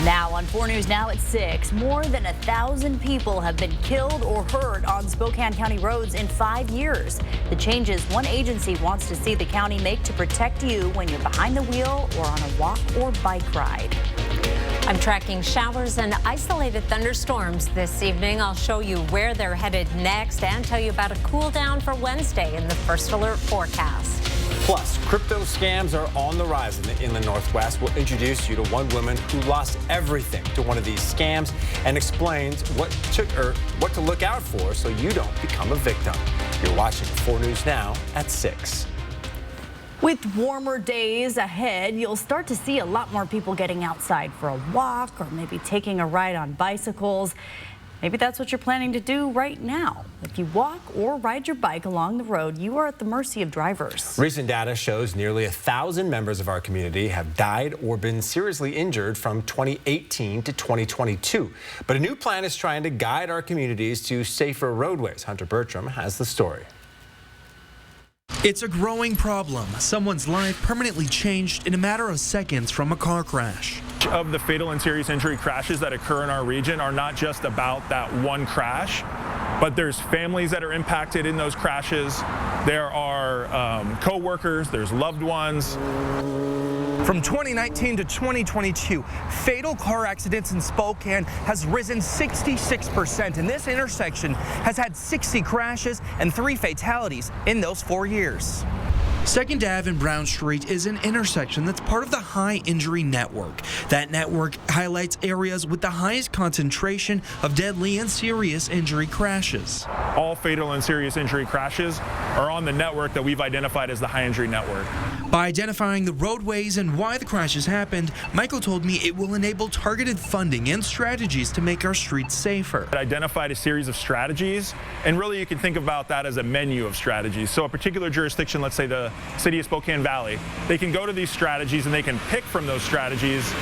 Now on 4 News Now at 6, more than 1,000 people have been killed or hurt on Spokane County roads in 5 years. The changes one agency wants to see the county make to protect you when you're behind the wheel or on a walk or bike ride. I'm tracking showers and isolated thunderstorms this evening. I'll show you where they're headed next and tell you about a cool down for Wednesday in the First Alert forecast. Plus, crypto scams are on the rise in the Northwest. We'll introduce you to one woman who lost everything to one of these scams and explains what to look out for so you don't become a victim. You're watching 4 News Now at 6. With warmer days ahead, you'll start to see a lot more people getting outside for a walk or maybe taking a ride on bicycles. Maybe that's what you're planning to do right now. If you walk or ride your bike along the road, you are at the mercy of drivers. Recent data shows nearly 1,000 members of our community have died or been seriously injured from 2018 to 2022. But a new plan is trying to guide our communities to safer roadways. Hunter Bertram has the story. It's a growing problem. Someone's life permanently changed in a matter of seconds from a car crash. Of the fatal and serious injury crashes that occur in our region are not just about that one crash, but there's families that are impacted in those crashes. There are co-workers, there's loved ones. From 2019 to 2022, fatal car accidents in Spokane has risen 66%, and this intersection has had 60 crashes and 3 fatalities in those 4 years. 2nd Ave and Brown Street is an intersection that's part of the High Injury Network. That network highlights areas with the highest concentration of deadly and serious injury crashes. All fatal and serious injury crashes are on the network that we've identified as the High Injury Network. By identifying the roadways and why the crashes happened, Michael told me it will enable targeted funding and strategies to make our streets safer. It identified a series of strategies, and really you can think about that as a menu of strategies. So a particular jurisdiction, let's say the City of Spokane Valley, they can go to these strategies and they can pick from those strategies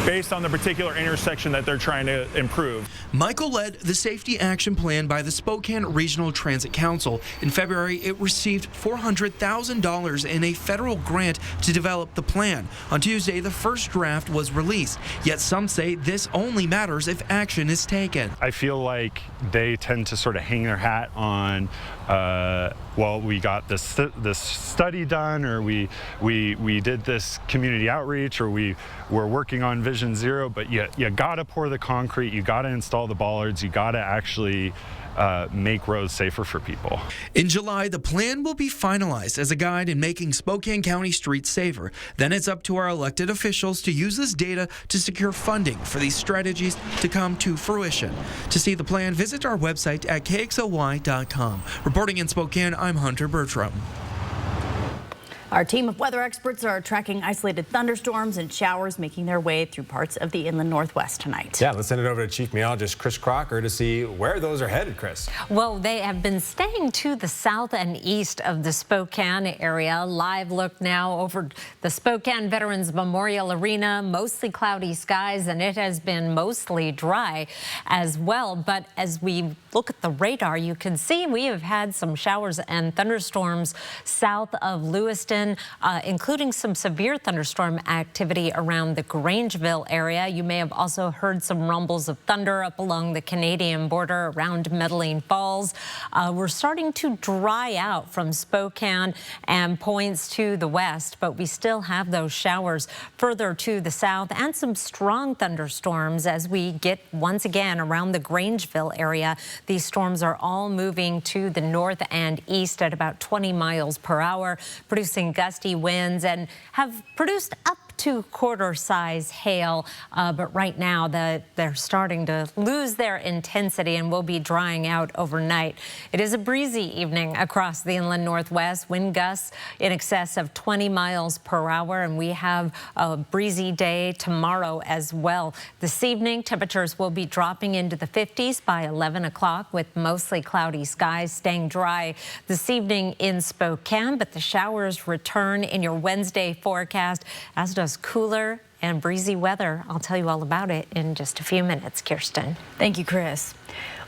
based on the particular intersection that they're trying to improve. Michael led the safety action plan by the Spokane Regional Transit Council. In February, it received $400,000 in a federal grant to develop the plan. On Tuesday, the first draft was released. Yet some say this only matters if action is taken. I feel like they tend to sort of hang their hat on, well, we got this study done, or we did this community outreach, or we're working on Vision Zero, but you gotta pour the concrete, you gotta install the bollards, you gotta actually make roads safer for people. In July, the plan will be finalized as a guide in making Spokane County streets safer. Then it's up to our elected officials to use this data to secure funding for these strategies to come to fruition. To see the plan, visit our website at KXLY.com. Reporting in Spokane, I'm Hunter Bertram. Our team of weather experts are tracking isolated thunderstorms and showers making their way through parts of the inland Northwest tonight. Yeah, let's send it over to Chief Meteorologist Chris Crocker to see where those are headed, Chris. Well, they have been staying to the south and east of the Spokane area. Live look now over the Spokane Veterans Memorial Arena. Mostly cloudy skies, and it has been mostly dry as well. But as we look at the radar, you can see we have had some showers and thunderstorms south of Lewiston, including some severe thunderstorm activity around the Grangeville area. You may have also heard some rumbles of thunder up along the Canadian border around Medellin Falls. We're starting to dry out from Spokane and points to the west, but we still have those showers further to the south and some strong thunderstorms as we get once again around the Grangeville area. These storms are all moving to the north and east at about 20 miles per hour, producing gusty winds, and have produced up to quarter-size hail, but right now they're starting to lose their intensity and will be drying out overnight. It is a breezy evening across the inland Northwest. Wind gusts in excess of 20 miles per hour, and we have a breezy day tomorrow as well. This evening, temperatures will be dropping into the 50s by 11 o'clock with mostly cloudy skies, staying dry this evening in Spokane, but the showers return in your Wednesday forecast, as does cooler and breezy weather. I'll tell you all about it in just a few minutes, Kirsten. Thank you, Chris.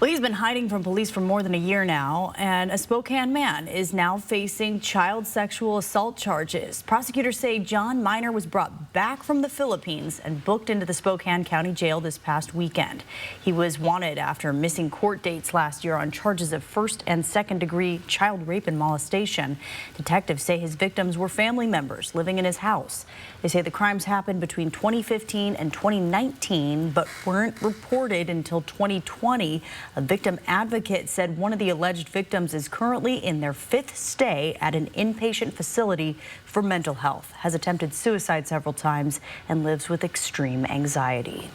Well, he's been hiding from police for more than a year now, and a Spokane man is now facing child sexual assault charges. Prosecutors say John Miner was brought back from the Philippines and booked into the Spokane County Jail this past weekend. He was wanted after missing court dates last year on charges of first and second degree child rape and molestation. Detectives say his victims were family members living in his house. They say the crimes happened between 2015 and 2019, but weren't reported until 2020. A victim advocate said one of the alleged victims is currently in their 5th stay at an inpatient facility for mental health, has attempted suicide several times, and lives with extreme anxiety.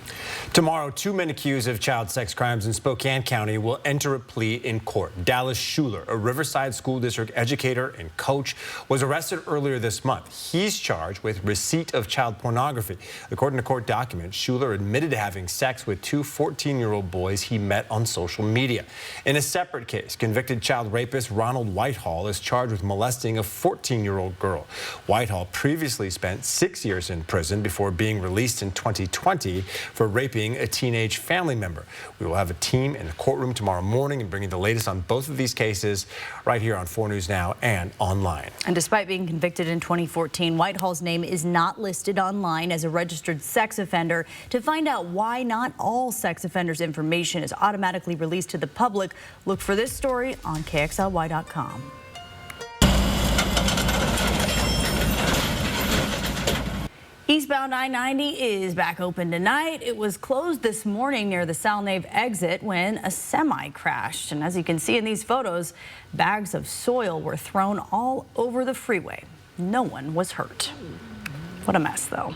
Tomorrow, 2 men accused of child sex crimes in Spokane County will enter a plea in court. Dallas Schuler, a Riverside School District educator and coach, was arrested earlier this month. He's charged with receipt of child pornography. According to court documents, Schuler admitted to having sex with 2 14-year-old boys he met on social media. In a separate case, convicted child rapist Ronald Whitehall is charged with molesting a 14-year-old girl. Whitehall previously spent 6 years in prison before being released in 2020 for raping a teenage family member. We will have a team in the courtroom tomorrow morning and bringing the latest on both of these cases right here on 4 News Now and online. And despite being convicted in 2014, Whitehall's name is not listed online as a registered sex offender. To find out why not all sex offenders' information is automatically released to the public, look for this story on KXLY.com. Eastbound I-90 is back open tonight. It was closed this morning near the Salnave exit when a semi crashed. And as you can see in these photos, bags of soil were thrown all over the freeway. No one was hurt. What a mess, though.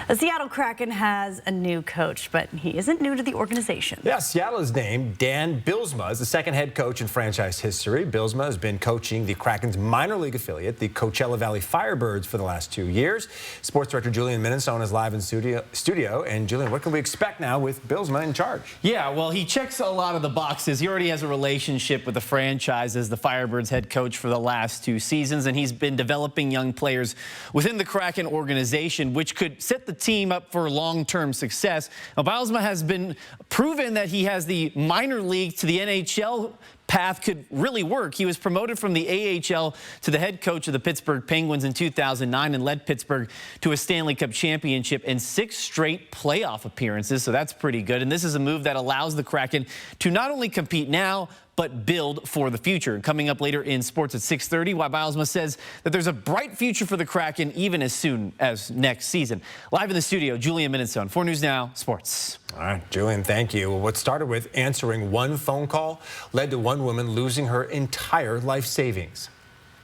The Seattle Kraken has a new coach, but he isn't new to the organization. Yeah, Seattle is named Dan Bylsma as the second head coach in franchise history. Bylsma has been coaching the Kraken's minor league affiliate, the Coachella Valley Firebirds, for the last 2 years. Sports director Julian Minnesota is live in studio. And Julian, what can we expect now with Bylsma in charge? Yeah, well, he checks a lot of the boxes. He already has a relationship with the franchise as the Firebirds head coach for the last 2 seasons, and he's been developing young players within the Kraken organization, which could set the team up for long-term success. Now, Bylsma has been proven that he has the minor league to the NHL path could really work. He was promoted from the AHL to the head coach of the Pittsburgh Penguins in 2009 and led Pittsburgh to a Stanley Cup championship and 6 straight playoff appearances, so that's pretty good. And this is a move that allows the Kraken to not only compete now, but build for the future. Coming up later in sports at 6:30, why Bylsma says that there's a bright future for the Kraken even as soon as next season. Live in the studio, Julian Minnesota, 4 News Now Sports. All right, Julian, thank you. Well, what started with answering one phone call led to one woman losing her entire life savings.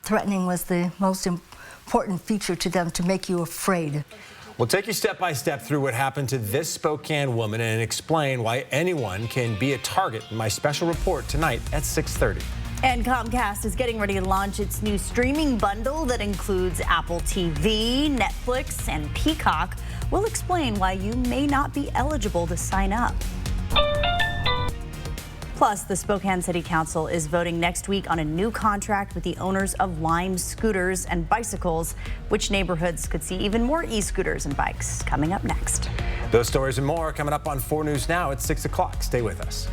Threatening was the most important feature to them, to make you afraid. We'll take you step by step through what happened to this Spokane woman and explain why anyone can be a target in my special report tonight at 6:30. And Comcast is getting ready to launch its new streaming bundle that includes Apple TV, Netflix, and Peacock. We'll explain why you may not be eligible to sign up. Plus, the Spokane City Council is voting next week on a new contract with the owners of Lime scooters and bicycles. Which neighborhoods could see even more e-scooters and bikes? Coming up next. Those stories and more coming up on 4 News Now at 6 o'clock. Stay with us.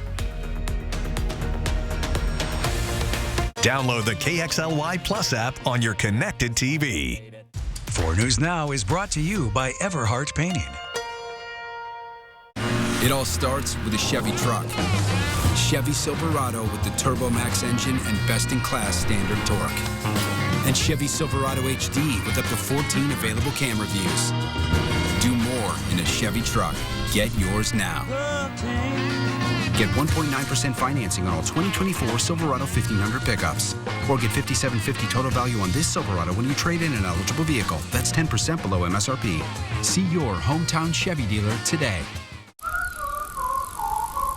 Download the KXLY Plus app on your connected TV. 4 News Now is brought to you by Everhart Painting. It all starts with a Chevy truck. Chevy Silverado with the TurboMax engine and best-in-class standard torque. And Chevy Silverado HD with up to 14 available camera views. Do more in a Chevy truck. Get yours now. Get 1.9% financing on all 2024 Silverado 1500 pickups. Or get $5,750 total value on this Silverado when you trade in an eligible vehicle. That's 10% below MSRP. See your hometown Chevy dealer today.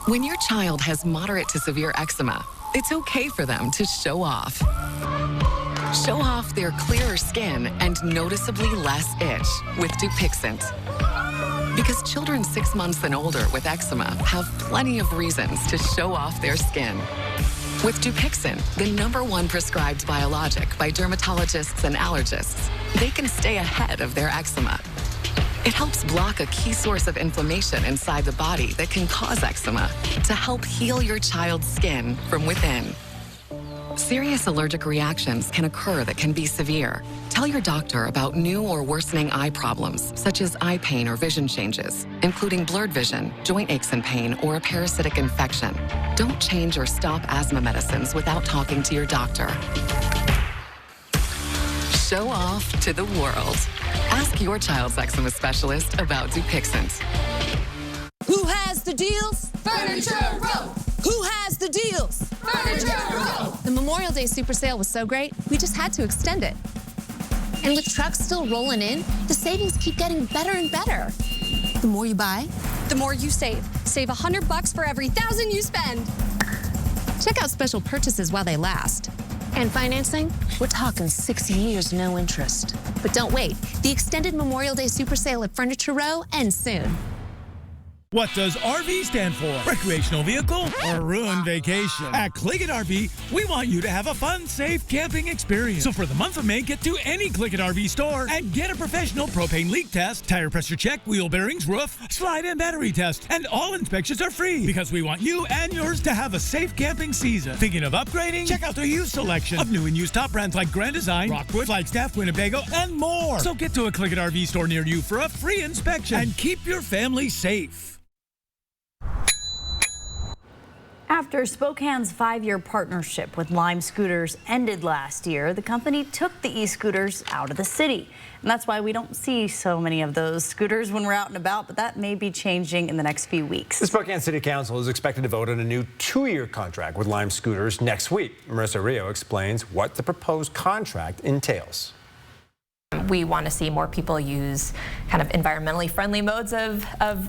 When your child has moderate to severe eczema, it's okay for them to show off. Show off their clearer skin and noticeably less itch with Dupixent. Because children 6 months and older with eczema have plenty of reasons to show off their skin. With Dupixent, the #1 prescribed biologic by dermatologists and allergists, they can stay ahead of their eczema. It helps block a key source of inflammation inside the body that can cause eczema to help heal your child's skin from within. Serious allergic reactions can occur that can be severe. Tell your doctor about new or worsening eye problems, such as eye pain or vision changes, including blurred vision, joint aches and pain, or a parasitic infection. Don't change or stop asthma medicines without talking to your doctor. Show off to the world. Ask your child's eczema specialist about Dupixent. Who has the deals? Furniture Row. Who has the deals? Furniture Row. The Memorial Day Super Sale was so great, we just had to extend it. And with trucks still rolling in, the savings keep getting better and better. The more you buy, The more you save. Save $100 for every 1,000 you spend. check out special purchases while they last. And financing? We're talking 6 years, no interest. But don't wait. The extended Memorial Day Super Sale at Furniture Row ends soon. What does RV stand for? Recreational vehicle or ruined vacation? At Click It RV, we want you to have a fun, safe camping experience. So for the month of May, get to any Click It RV store and get a professional propane leak test, tire pressure check, wheel bearings, roof, slide and battery test. And all inspections are free because we want you and yours to have a safe camping season. Thinking of upgrading? Check out the used selection of new and used top brands like Grand Design, Rockwood, Flagstaff, Winnebago, and more. So get to a Click It RV store near you for a free inspection and keep your family safe. After Spokane's 5-year partnership with Lime Scooters ended last year, the company took the e-scooters out of the city. And that's why we don't see so many of those scooters when we're out and about, but that may be changing in the next few weeks. The Spokane City Council is expected to vote on a new 2-year contract with Lime Scooters next week. Marissa Rio explains what the proposed contract entails. We want to see more people use kind of environmentally friendly modes of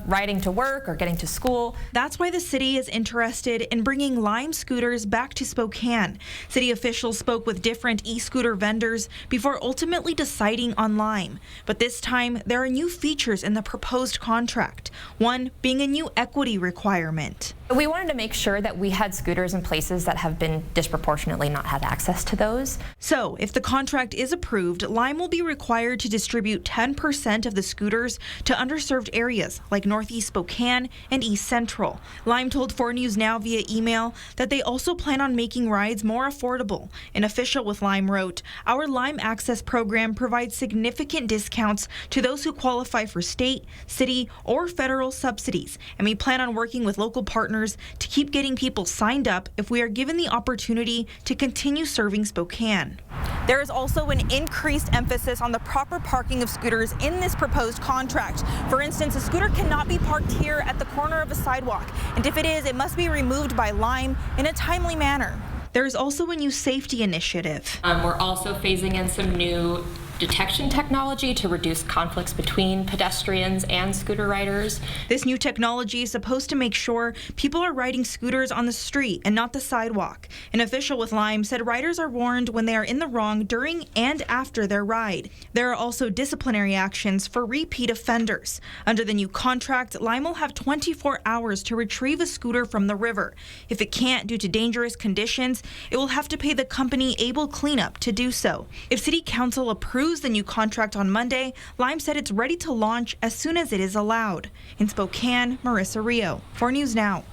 riding to work or getting to school. That's why the city is interested in bringing Lime scooters back to Spokane. City officials spoke with different e-scooter vendors before ultimately deciding on Lime. But this time, there are new features in the proposed contract, one being a new equity requirement. We wanted to make sure that we had scooters in places that have been disproportionately not had access to those. So, if the contract is approved, Lime will be required to distribute 10% of the scooters to underserved areas like Northeast Spokane and East Central. Lime told 4 News Now via email that they also plan on making rides more affordable. An official with Lime wrote, "Our Lime Access program provides significant discounts to those who qualify for state, city, or federal subsidies, and we plan on working with local partners to keep getting people signed up if we are given the opportunity to continue serving Spokane." There is also an increased emphasis on the proper parking of scooters in this proposed contract. For instance, a scooter cannot be parked here at the corner of a sidewalk, and if it is, it must be removed by Lime in a timely manner. There is also a new safety initiative. We're also phasing in some new detection technology to reduce conflicts between pedestrians and scooter riders. This new technology is supposed to make sure people are riding scooters on the street and not the sidewalk. An official with Lime said riders are warned when they are in the wrong during and after their ride. There are also disciplinary actions for repeat offenders. Under the new contract, Lime will have 24 hours to retrieve a scooter from the river. If it can't due to dangerous conditions, it will have to pay the company Able Cleanup to do so. If City Council approves the new contract on Monday, Lime said it's ready to launch as soon as it is allowed. In Spokane, Marissa Rio, 4 News Now.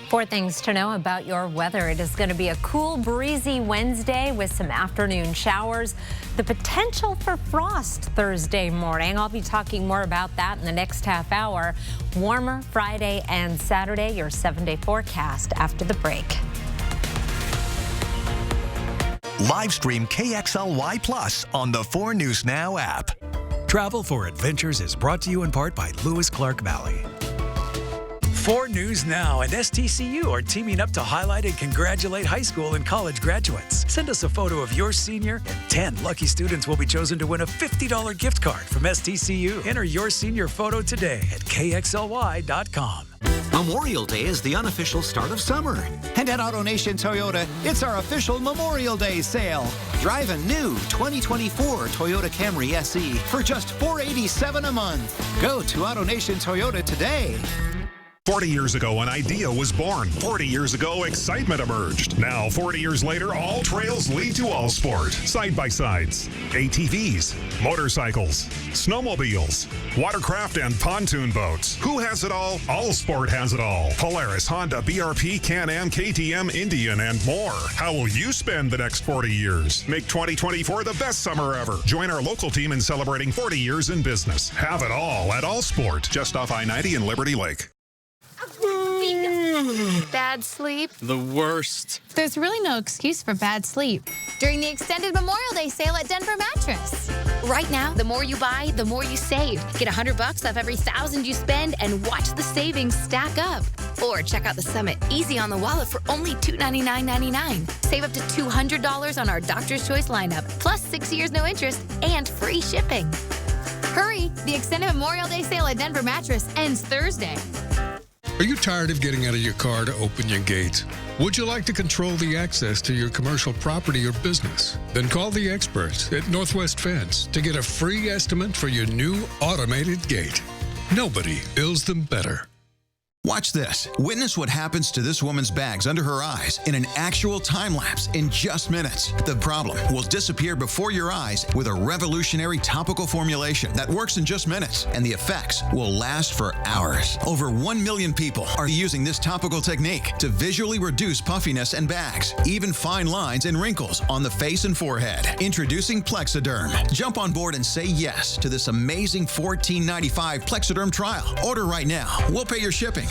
4 things to know about your weather. It is going to be a cool, breezy Wednesday with some afternoon showers. The potential for frost Thursday morning. I'll be talking more about that in the next half hour. Warmer Friday and Saturday, your 7-day forecast after the break. Live stream KXLY Plus on the 4 News Now app. Travel for Adventures is brought to you in part by Lewis Clark Valley. 4 News Now and STCU are teaming up to highlight and congratulate high school and college graduates. Send us a photo of your senior, and 10 lucky students will be chosen to win a $50 gift card from STCU. Enter your senior photo today at KXLY.com. Memorial Day is the unofficial start of summer. And at AutoNation Toyota, it's our official Memorial Day sale. Drive a new 2024 Toyota Camry SE for just $487 a month. Go to AutoNation Toyota today. 40 years ago, an idea was born. 40 years ago, excitement emerged. Now, 40 years later, all trails lead to all sport. Side-by-sides, ATVs, motorcycles, snowmobiles, watercraft, and pontoon boats. Who has it all? All sport has it all. Polaris, Honda, BRP, Can-Am, KTM, Indian, and more. How will you spend the next 40 years? Make 2024 the best summer ever. Join our local team in celebrating 40 years in business. Have it all at All Sport, just off I-90 in Liberty Lake. Bad sleep? The worst. There's really no excuse for bad sleep during the extended Memorial Day sale at Denver Mattress. Right now, the more you buy, the more you save. Get $100 off every $1,000 you spend and watch the savings stack up. Or check out the Summit Easy on the Wallet for only $299.99. Save up to $200 on our Doctor's Choice lineup, plus 6 years no interest and free shipping. Hurry! The extended Memorial Day sale at Denver Mattress ends Thursday. Are you tired of getting out of your car to open your gates? Would you like to control the access to your commercial property or business? Then call the experts at Northwest Fence to get a free estimate for your new automated gate. Nobody builds them better. Watch this. Witness what happens to this woman's bags under her eyes in an actual time lapse in just minutes. The problem will disappear before your eyes with a revolutionary topical formulation that works in just minutes, and the effects will last for hours. Over 1 million people are using this topical technique to visually reduce puffiness and bags, even fine lines and wrinkles on the face and forehead. Introducing Plexiderm. Jump on board and say yes to this amazing $14.95 Plexiderm trial. Order right now. We'll pay your shipping.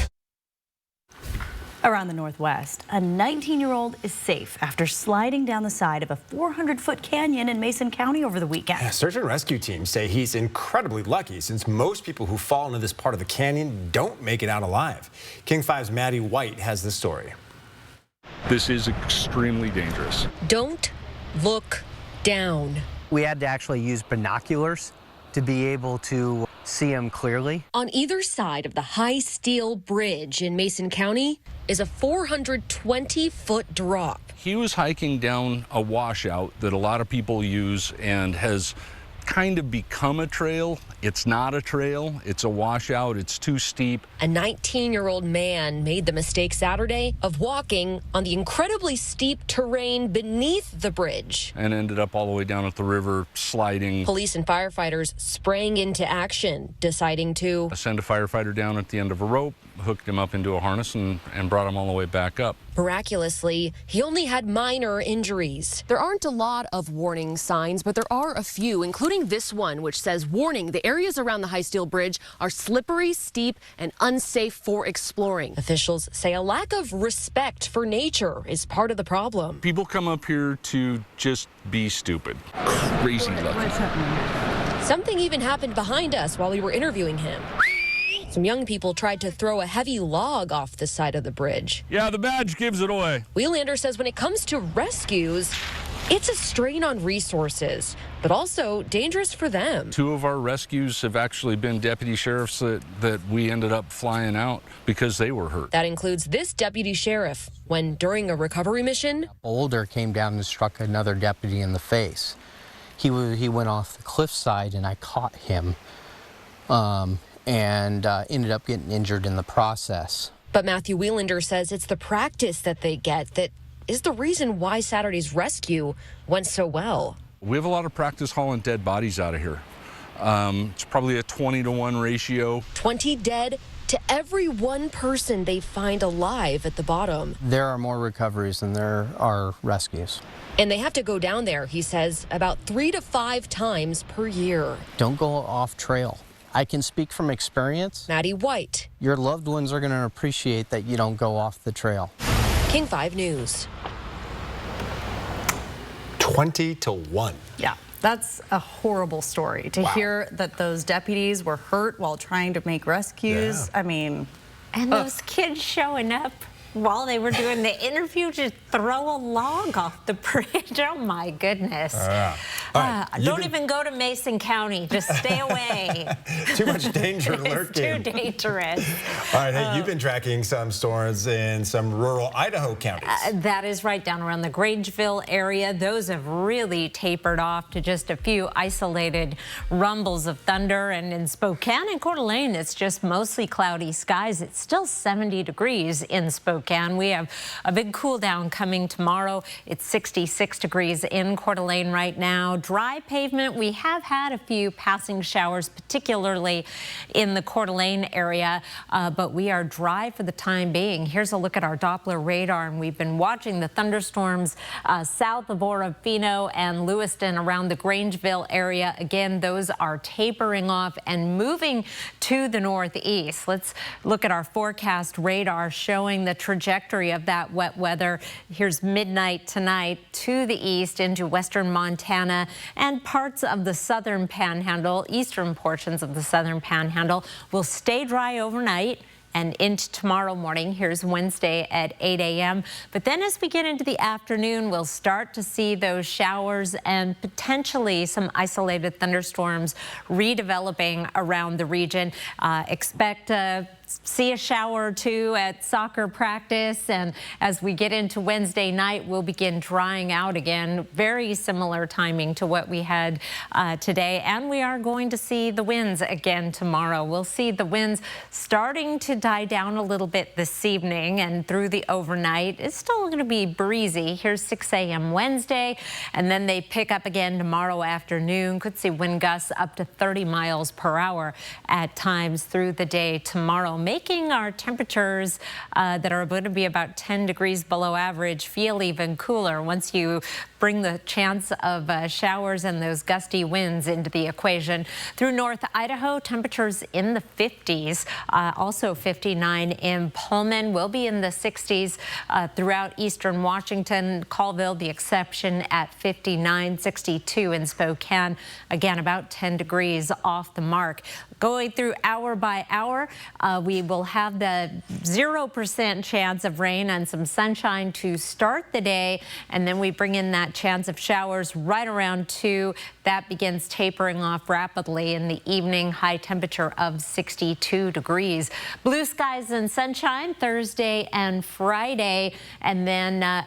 Around the Northwest, a 19-year-old is safe after sliding down the side of a 400-foot canyon in Mason County over the weekend. Yeah, search and rescue teams say he's incredibly lucky since most people who fall into this part of the canyon don't make it out alive. King 5's Maddie White has the story. This is extremely dangerous. Don't look down. We had to actually use binoculars to be able to see him clearly. On either side of the high steel bridge in Mason County is a 420-foot drop. He was hiking down a washout that a lot of people use and has kind of become a trail. It's not a trail, it's a washout, it's too steep. A 19-year-old man made the mistake Saturday of walking on the incredibly steep terrain beneath the bridge. And ended up all the way down at the river, sliding. Police and firefighters sprang into action, deciding to send a firefighter down at the end of a rope, hooked him up into a harness and brought him all the way back up. Miraculously, he only had minor injuries. There aren't a lot of warning signs, but there are a few, including this one, which says, warning, the areas around the high steel bridge are slippery, steep, and unsafe for exploring. Officials say a lack of respect for nature is part of the problem. People come up here to just be stupid. Crazy lucky. Something even happened behind us while we were interviewing him. Some young people tried to throw a heavy log off the side of the bridge. Yeah, the badge gives it away. Wheelander says when it comes to rescues, it's a strain on resources, but also dangerous for them. 2 of our rescues have actually been deputy sheriffs that we ended up flying out because they were hurt. That includes this deputy sheriff when, during a recovery mission, A boulder came down and struck another deputy in the face. He went off the cliffside and I caught him. And ended up getting injured in the process. But Matthew Wheelander says it's the practice that they get that is the reason why Saturday's rescue went so well. We have a lot of practice hauling dead bodies out of here. It's probably a 20-to-1 ratio. 20 dead to every one person they find alive at the bottom. There are more recoveries than there are rescues. And they have to go down there, he says, about 3 to 5 times per year. Don't go off trail. I can speak from experience. Maddie White. Your loved ones are going to appreciate that you don't go off the trail. King 5 News. 20-to-1. Yeah, that's a horrible story to hear that those deputies were hurt while trying to make rescues. Yeah. I mean, and those kids showing up while they were doing the interview to throw a log off the bridge. Oh my goodness. Don't even go to Mason County. Just stay away. Too much danger lurking. It's too dangerous. All right, hey, you've been tracking some storms in some rural Idaho counties. That is right, down around the Grangeville area. Those have really tapered off to just a few isolated rumbles of thunder. And in Spokane and Coeur d'Alene, it's just mostly cloudy skies. It's still 70 degrees in Spokane. We have a big cool down coming tomorrow. It's 66 degrees in Coeur d'Alene right now. Dry pavement. We have had a few passing showers, particularly in the Coeur d'Alene area, but we are dry for the time being. Here's a look at our Doppler radar, and we've been watching the thunderstorms south of Orofino and Lewiston around the Grangeville area. Again, those are tapering off and moving to the northeast. Let's look at our forecast radar showing the trajectory of that wet weather. Here's midnight tonight to the east into western Montana and parts of the southern panhandle. Eastern portions of the southern panhandle will stay dry overnight and into tomorrow morning. Here's Wednesday at 8 a.m. But then as we get into the afternoon, we'll start to see those showers and potentially some isolated thunderstorms redeveloping around the region. Expect see a shower or two at soccer practice, and as we get into Wednesday night, we'll begin drying out again. Very similar timing to what we had today, and we are going to see the winds again tomorrow. We'll see the winds starting to die down a little bit this evening and through the overnight. It's still going to be breezy. Here's 6 a.m. Wednesday, and then they pick up again tomorrow afternoon. Could see wind gusts up to 30 miles per hour at times through the day tomorrow, making our temperatures that are going to be about 10 degrees below average feel even cooler once you bring the chance of showers and those gusty winds into the equation. Through North Idaho, temperatures in the 50s, also 59 in Pullman. Will be in the 60s throughout eastern Washington. Colville, the exception at 59, 62 in Spokane. Again, about 10 degrees off the mark. Going through hour by hour, we will have the 0% chance of rain and some sunshine to start the day, and then we bring in that chance of showers right around 2. That begins tapering off rapidly in the evening. High temperature of 62 degrees. Blue skies and sunshine Thursday and Friday, and then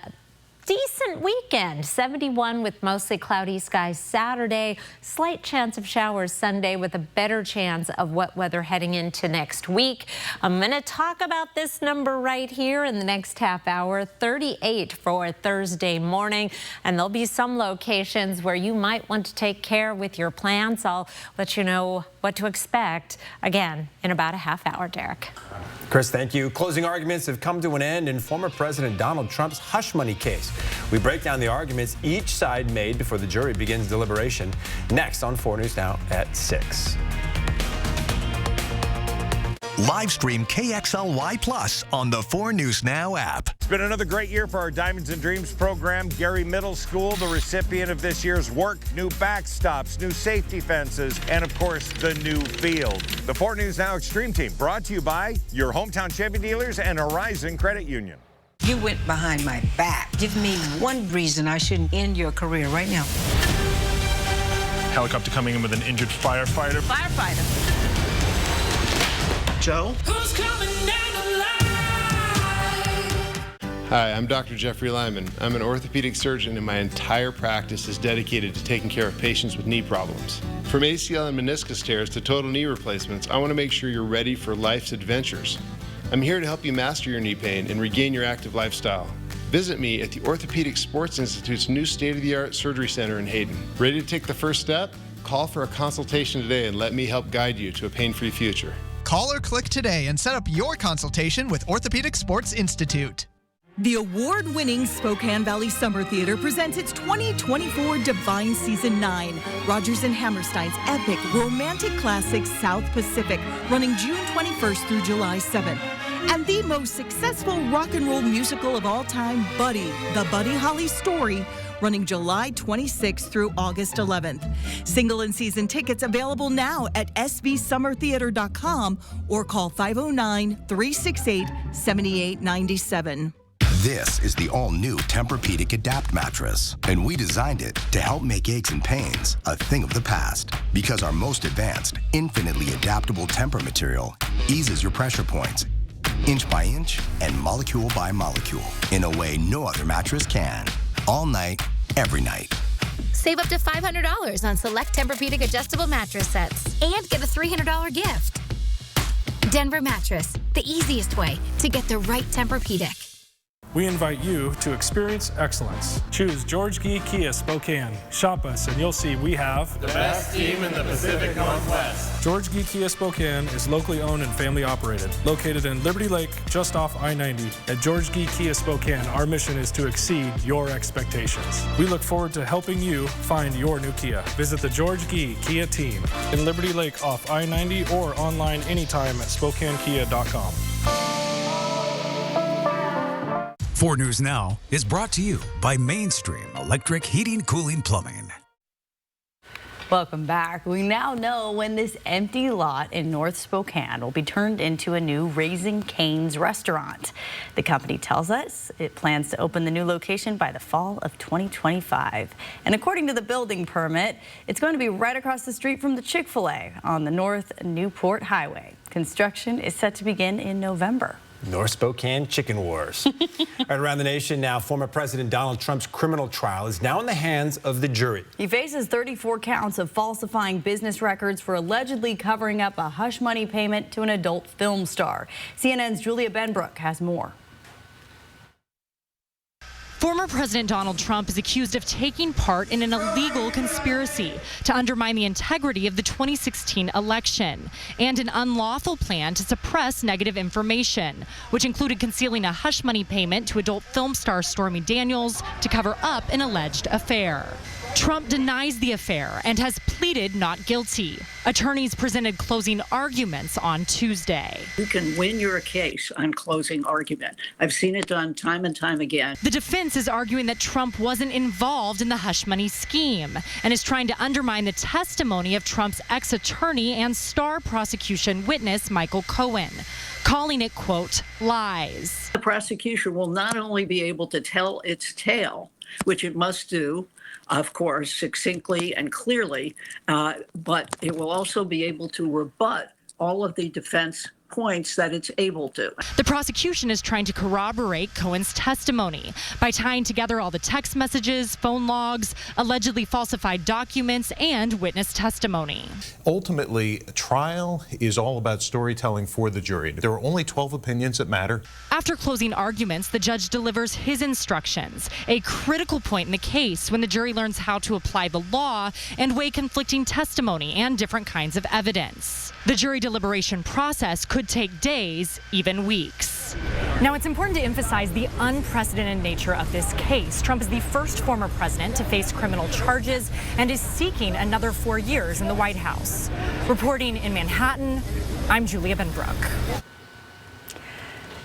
decent weekend. 71 with mostly cloudy skies Saturday. Slight chance of showers Sunday with a better chance of wet weather heading into next week. I'm going to talk about this number right here in the next half hour. 38 for Thursday morning. And there'll be some locations where you might want to take care with your plants. I'll let you know what to expect again in about a half hour, Derek. Chris, thank you. Closing arguments have come to an end in former President Donald Trump's hush money case. We break down the arguments each side made before the jury begins deliberation. Next on 4 News Now at 6. Live stream KXLY Plus on the 4 News Now app. It's been another great year for our Diamonds and Dreams program. Gary Middle School, the recipient of this year's work, new backstops, new safety fences, and of course, the new field. The 4 News Now Extreme Team, brought to you by your hometown Chevy dealers and Horizon Credit Union. You went behind my back. Give me one reason I shouldn't end your career right now. Helicopter coming in with an injured firefighter. Joe? Who's coming down the line? Hi, I'm Dr. Jeffrey Lyman. I'm an orthopedic surgeon, and my entire practice is dedicated to taking care of patients with knee problems. From ACL and meniscus tears to total knee replacements, I want to make sure you're ready for life's adventures. I'm here to help you master your knee pain and regain your active lifestyle. Visit me at the Orthopedic Sports Institute's new state-of-the-art surgery center in Hayden. Ready to take the first step? Call for a consultation today and let me help guide you to a pain-free future. Call or click today and set up your consultation with Orthopedic Sports Institute. The award-winning Spokane Valley Summer Theater presents its 2024 Divine Season 9, Rodgers and Hammerstein's epic romantic classic South Pacific, running June 21st through July 7th. And the most successful rock and roll musical of all time, Buddy, the Buddy Holly story, running July 26th through August 11th. Single and season tickets available now at sbsummertheater.com or call 509-368-7897. This is the all-new Tempur-Pedic Adapt mattress, and we designed it to help make aches and pains a thing of the past. Because our most advanced, infinitely adaptable Tempur material eases your pressure points, inch by inch and molecule by molecule, in a way no other mattress can. All night, every night. Save up to $500 on select Tempur-Pedic adjustable mattress sets and get a $300 gift. Denver Mattress, the easiest way to get the right Tempur-Pedic. We invite you to experience excellence. Choose George Gee Kia Spokane. Shop us and you'll see we have The best team in the Pacific Northwest. George Gee Kia Spokane is locally owned and family operated. Located in Liberty Lake, just off I-90. At George Gee Kia Spokane, our mission is to exceed your expectations. We look forward to helping you find your new Kia. Visit the George Gee Kia team in Liberty Lake off I-90 or online anytime at SpokaneKia.com. 4 News Now is brought to you by Mainstream Electric Heating, Cooling, Plumbing. Welcome back. We now know when this empty lot in North Spokane will be turned into a new Raising Cane's restaurant. The company tells us it plans to open the new location by the fall of 2025. And according to the building permit, it's going to be right across the street from the Chick-fil-A on the North Newport Highway. Construction is set to begin in November. North Spokane Chicken Wars. Right around the nation now, former President Donald Trump's criminal trial is now in the hands of the jury. He faces 34 counts of falsifying business records for allegedly covering up a hush money payment to an adult film star. CNN's Julia Benbrook has more. Former President Donald Trump is accused of taking part in an illegal conspiracy to undermine the integrity of the 2016 election and an unlawful plan to suppress negative information, which included concealing a hush money payment to adult film star Stormy Daniels to cover up an alleged affair. Trump denies the affair and has pleaded not guilty. Attorneys presented closing arguments on Tuesday. You can win your case on closing argument. I've seen it done time and time again. The defense is arguing that Trump wasn't involved in the hush money scheme and is trying to undermine the testimony of Trump's ex-attorney and star prosecution witness Michael Cohen, calling it, quote, lies. The prosecution will not only be able to tell its tale, which it must do, of course, succinctly and clearly, but it will also be able to rebut all of the defense points that it's able to. The prosecution is trying to corroborate Cohen's testimony by tying together all the text messages, phone logs, allegedly falsified documents, and witness testimony. Ultimately, a trial is all about storytelling for the jury. There are only 12 opinions that matter. After closing arguments, the judge delivers his instructions, a critical point in the case when the jury learns how to apply the law and weigh conflicting testimony and different kinds of evidence. The jury deliberation process could take days, even weeks. Now, it's important to emphasize the unprecedented nature of this case. Trump is the first former president to face criminal charges and is seeking another 4 years in the White House. Reporting in Manhattan, I'm Julia Benbrook.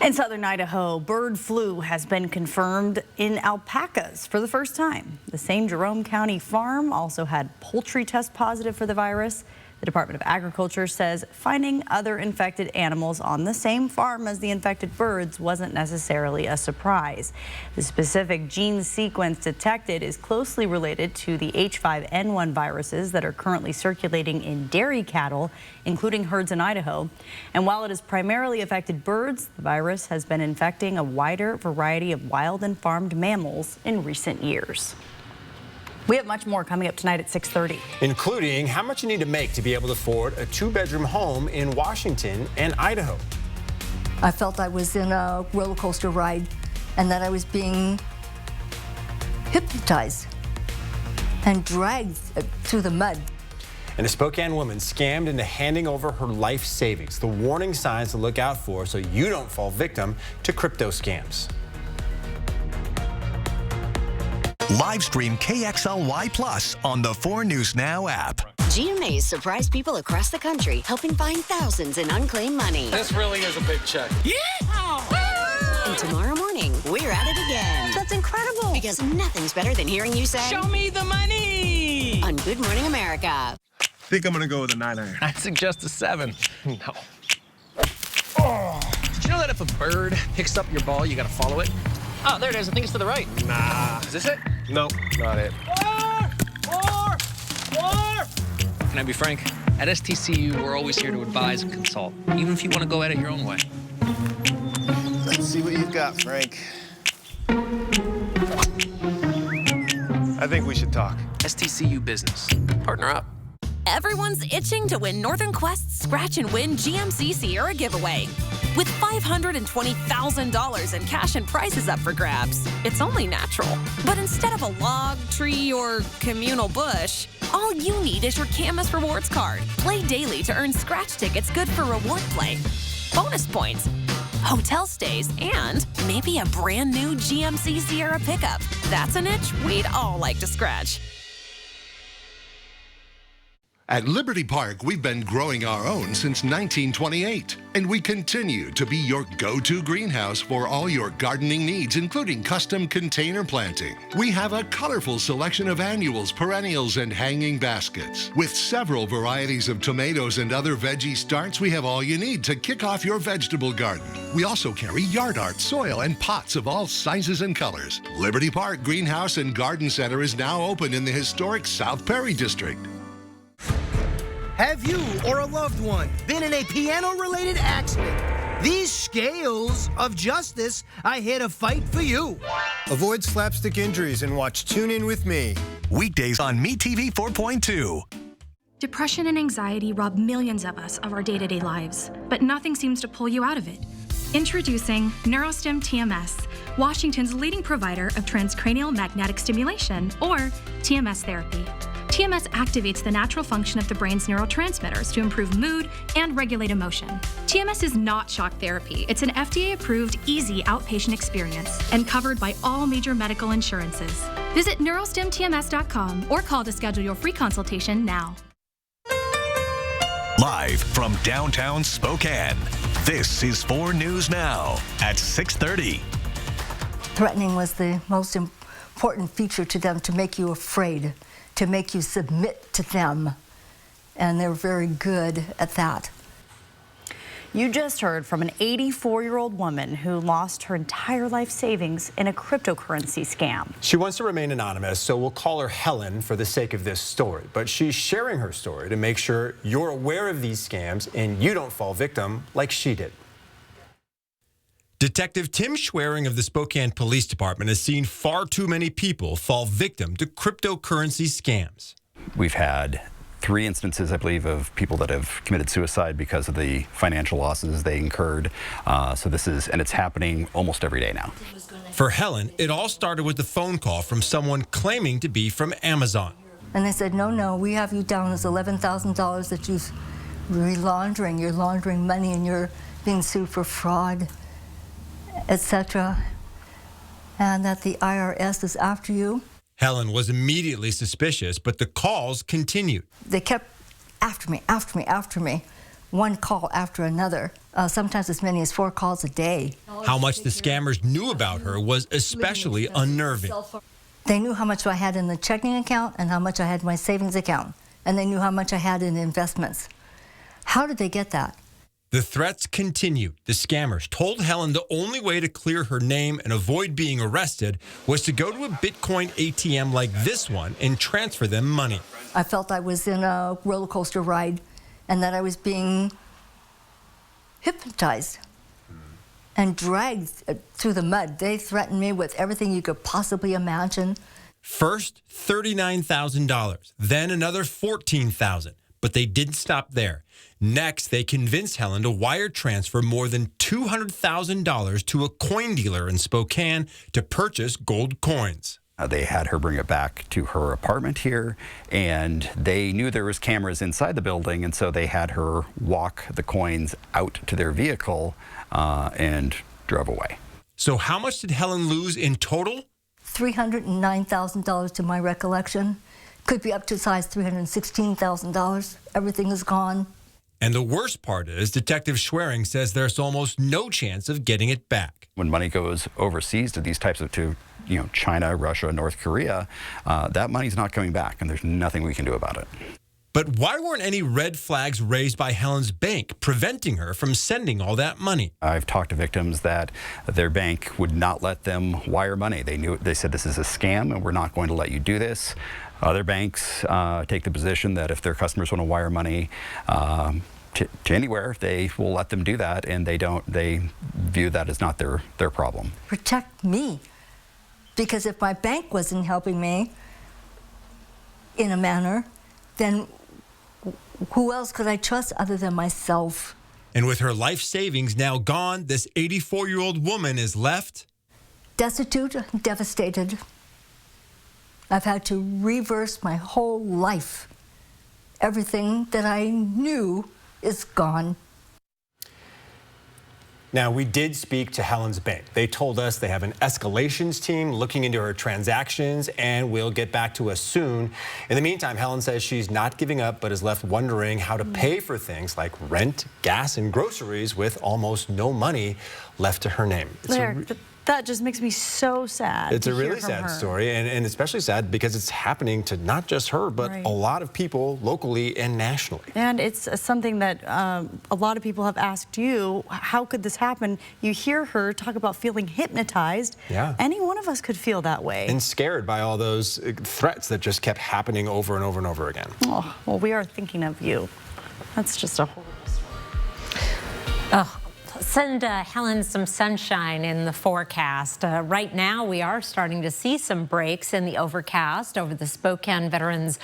In southern Idaho, bird flu has been confirmed in alpacas for the first time. The same Jerome County farm also had poultry test positive for the virus. The Department of Agriculture says finding other infected animals on the same farm as the infected birds wasn't necessarily a surprise. The specific gene sequence detected is closely related to the H5N1 viruses that are currently circulating in dairy cattle, including herds in Idaho. And while it has primarily affected birds, the virus has been infecting a wider variety of wild and farmed mammals in recent years. We have much more coming up tonight at 6:30. Including how much you need to make to be able to afford a 2-bedroom home in Washington and Idaho. I felt I was in a roller coaster ride and that I was being hypnotized and dragged through the mud. And a Spokane woman scammed into handing over her life savings. The warning signs to look out for so you don't fall victim to crypto scams. Live stream KXLY Plus on the 4 News Now app. GMA's surprised people across the country, helping find thousands in unclaimed money. This really is a big check. Yeah! And tomorrow morning, we're at it again. That's incredible. Because nothing's better than hearing you say, "Show me the money!" on Good Morning America. I think I'm going to go with a 9-iron. I'd suggest a 7. No. Oh. Did you know that if a bird picks up your ball, you got to follow it? Oh, there it is. I think it's to the right. Nah. Is this it? Nope, not it. More! Can I be frank? At STCU, we're always here to advise and consult, even if you want to go at it your own way. Let's see what you've got, Frank. I think we should talk. STCU Business. Partner up. Everyone's itching to win Northern Quest's Scratch and Win GMC Sierra giveaway. With $520,000 in cash and prizes up for grabs, it's only natural. But instead of a log, tree, or communal bush, all you need is your Camus Rewards card. Play daily to earn scratch tickets good for reward play, bonus points, hotel stays, and maybe a brand new GMC Sierra pickup. That's an itch we'd all like to scratch. At Liberty Park, we've been growing our own since 1928, and we continue to be your go-to greenhouse for all your gardening needs, including custom container planting. We have a colorful selection of annuals, perennials, and hanging baskets. With several varieties of tomatoes and other veggie starts, we have all you need to kick off your vegetable garden. We also carry yard art, soil, and pots of all sizes and colors. Liberty Park Greenhouse and Garden Center is now open in the historic South Perry District. Have you or a loved one been in a piano-related accident? These scales of justice are here to fight for you. Avoid slapstick injuries and watch Tune In With Me. Weekdays on MeTV 4.2. Depression and anxiety rob millions of us of our day-to-day lives, but nothing seems to pull you out of it. Introducing NeuroStim TMS, Washington's leading provider of transcranial magnetic stimulation, or TMS therapy. TMS activates the natural function of the brain's neurotransmitters to improve mood and regulate emotion. TMS is not shock therapy. It's an FDA-approved, easy outpatient experience and covered by all major medical insurances. Visit neurostimtms.com or call to schedule your free consultation now. Live from downtown Spokane, this is 4 News Now at 6:30. Threatening was the most important feature to them, to make you afraid, to make you submit to them. And they're very good at that. You just heard from an 84-year-old woman who lost her entire life savings in a cryptocurrency scam. She wants to remain anonymous, so we'll call her Helen for the sake of this story. But she's sharing her story to make sure you're aware of these scams and you don't fall victim like she did. Detective Tim Schwering of the Spokane Police Department has seen far too many people fall victim to cryptocurrency scams. We've had 3 instances, I believe, of people that have committed suicide because of the financial losses they incurred. And it's happening almost every day now. For Helen, it all started with a phone call from someone claiming to be from Amazon. And they said, no, we have you down as $11,000 that you're laundering. You're laundering money and you're being sued for fraud, etc. And that the IRS is after you. Helen was immediately suspicious, but the calls continued. They kept after me, one call after another, sometimes as many as 4 calls a day. How much the scammers knew about her was especially unnerving. They knew how much I had in the checking account and how much I had in my savings account, and they knew how much I had in investments. How did they get that? The threats continued. The scammers told Helen the only way to clear her name and avoid being arrested was to go to a Bitcoin ATM like this one and transfer them money. I felt I was in a roller coaster ride and that I was being hypnotized and dragged through the mud. They threatened me with everything you could possibly imagine. First, $39,000, then another $14,000. But they didn't stop there. Next, they convinced Helen to wire transfer more than $200,000 to a coin dealer in Spokane to purchase gold coins. They had her bring it back to her apartment here, and they knew there was cameras inside the building, and so they had her walk the coins out to their vehicle and drove away. So how much did Helen lose in total? $309,000 to my recollection. Could be up to size $316,000. Everything is gone. And the worst part is Detective Schwering says there's almost no chance of getting it back. When money goes overseas to these types of, China, Russia, North Korea, that money's not coming back, and there's nothing we can do about it. But why weren't any red flags raised by Helen's bank, preventing her from sending all that money? I've talked to victims that their bank would not let them wire money. They said this is a scam and we're not going to let you do this. Other banks take the position that if their customers want to wire money to anywhere, they will let them do that, and they view that as not their problem. Protect me, because if my bank wasn't helping me in a manner, then who else could I trust other than myself? And with her life savings now gone, this 84-year-old woman is left destitute, devastated. I've had to reverse my whole life. Everything that I knew is gone. Now, we did speak to Helen's bank. They told us they have an escalations team looking into her transactions and will get back to us soon. In the meantime, Helen says she's not giving up, but is left wondering how to pay for things like rent, gas, and groceries with almost no money left to her name. That just makes me so sad. It's a really sad story, and especially sad because it's happening to not just her, but a lot of people locally and nationally. And it's something that a lot of people have asked you, how could this happen? You hear her talk about feeling hypnotized. Yeah. Any one of us could feel that way. And scared by all those threats that just kept happening over and over and over again. Oh, well, we are thinking of you. That's just a horrible story. Oh. Send Helen some sunshine in the forecast. Right now, we are starting to see some breaks in the overcast over the Spokane Veterans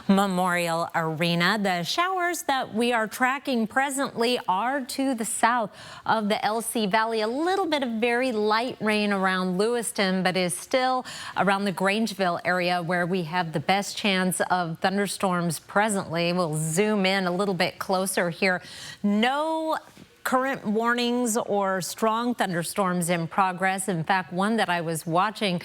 Memorial Arena. The showers that we are tracking presently are to the south of the LC Valley. A little bit of very light rain around Lewiston, but is still around the Grangeville area where we have the best chance of thunderstorms presently. We'll zoom in a little bit closer here. No current warnings or strong thunderstorms in progress. In fact, one that I was watching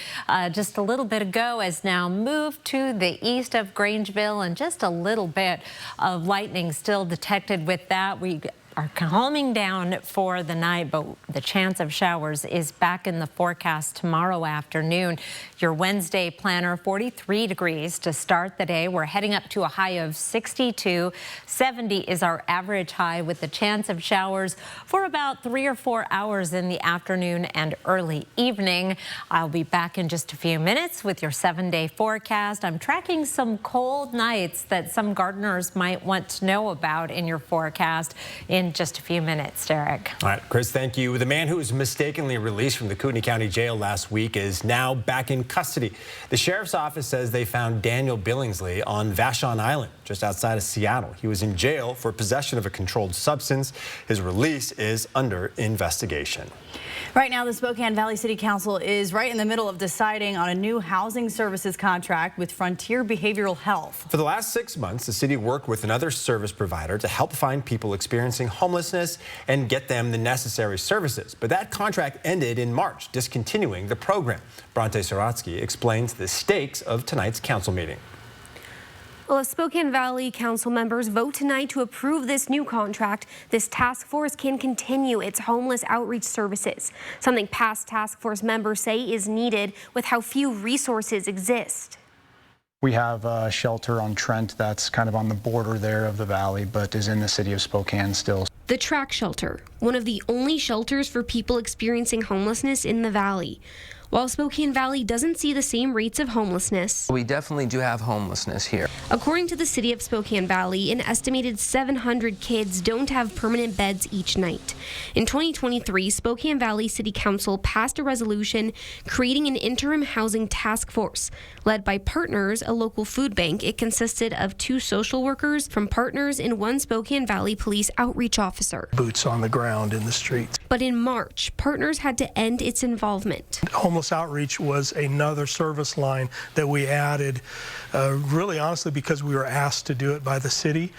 just a little bit ago has now moved to the east of Grangeville, and just a little bit of lightning still detected with that. We are calming down for the night, but the chance of showers is back in the forecast tomorrow afternoon. Your Wednesday planner, 43 degrees to start the day. We're heading up to a high of 62. 70 is our average high, with the chance of showers for about 3 or 4 hours in the afternoon and early evening. I'll be back in just a few minutes with your 7-day forecast. I'm tracking some cold nights that some gardeners might want to know about in your forecast in just a few minutes, Derek. All right, Chris, thank you. The man who was mistakenly released from the Kootenai County Jail last week is now back in custody. The sheriff's office says they found Daniel Billingsley on Vashon Island, just outside of Seattle. He was in jail for possession of a controlled substance. His release is under investigation. Right now, the Spokane Valley City Council is right in the middle of deciding on a new housing services contract with Frontier Behavioral Health. For the last 6 months, the city worked with another service provider to help find people experiencing homelessness and get them the necessary services. But that contract ended in March, discontinuing the program. Bronte Sorotsky explains the stakes of tonight's council meeting. Well, if Spokane Valley Council members vote tonight to approve this new contract, this task force can continue its homeless outreach services, something past task force members say is needed with how few resources exist. We have a shelter on Trent that's kind of on the border there of the valley, but is in the city of Spokane still. The Track Shelter, one of the only shelters for people experiencing homelessness in the valley. While Spokane Valley doesn't see the same rates of homelessness, we definitely do have homelessness here. According to the city of Spokane Valley, an estimated 700 kids don't have permanent beds each night. In 2023, Spokane Valley City Council passed a resolution creating an interim housing task force. Led by Partners, a local food bank, it consisted of 2 social workers from Partners and 1 Spokane Valley police outreach officer. Boots on the ground in the streets. But in March, Partners had to end its involvement. Homeless outreach was another service line that we added, really honestly because we were asked to do it by the city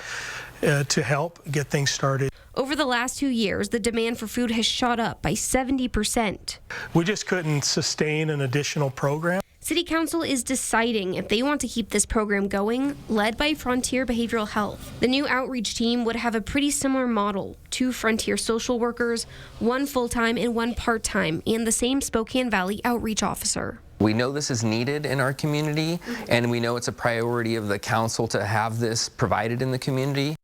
to help get things started. Over the last 2 years, the demand for food has shot up by 70%. We just couldn't sustain an additional program. City Council is deciding if they want to keep this program going, led by Frontier Behavioral Health. The new outreach team would have a pretty similar model: 2 Frontier social workers, 1 full-time and 1 part-time, and the same Spokane Valley outreach officer. We know this is needed in our community, and we know it's a priority of the council to have this provided in the community.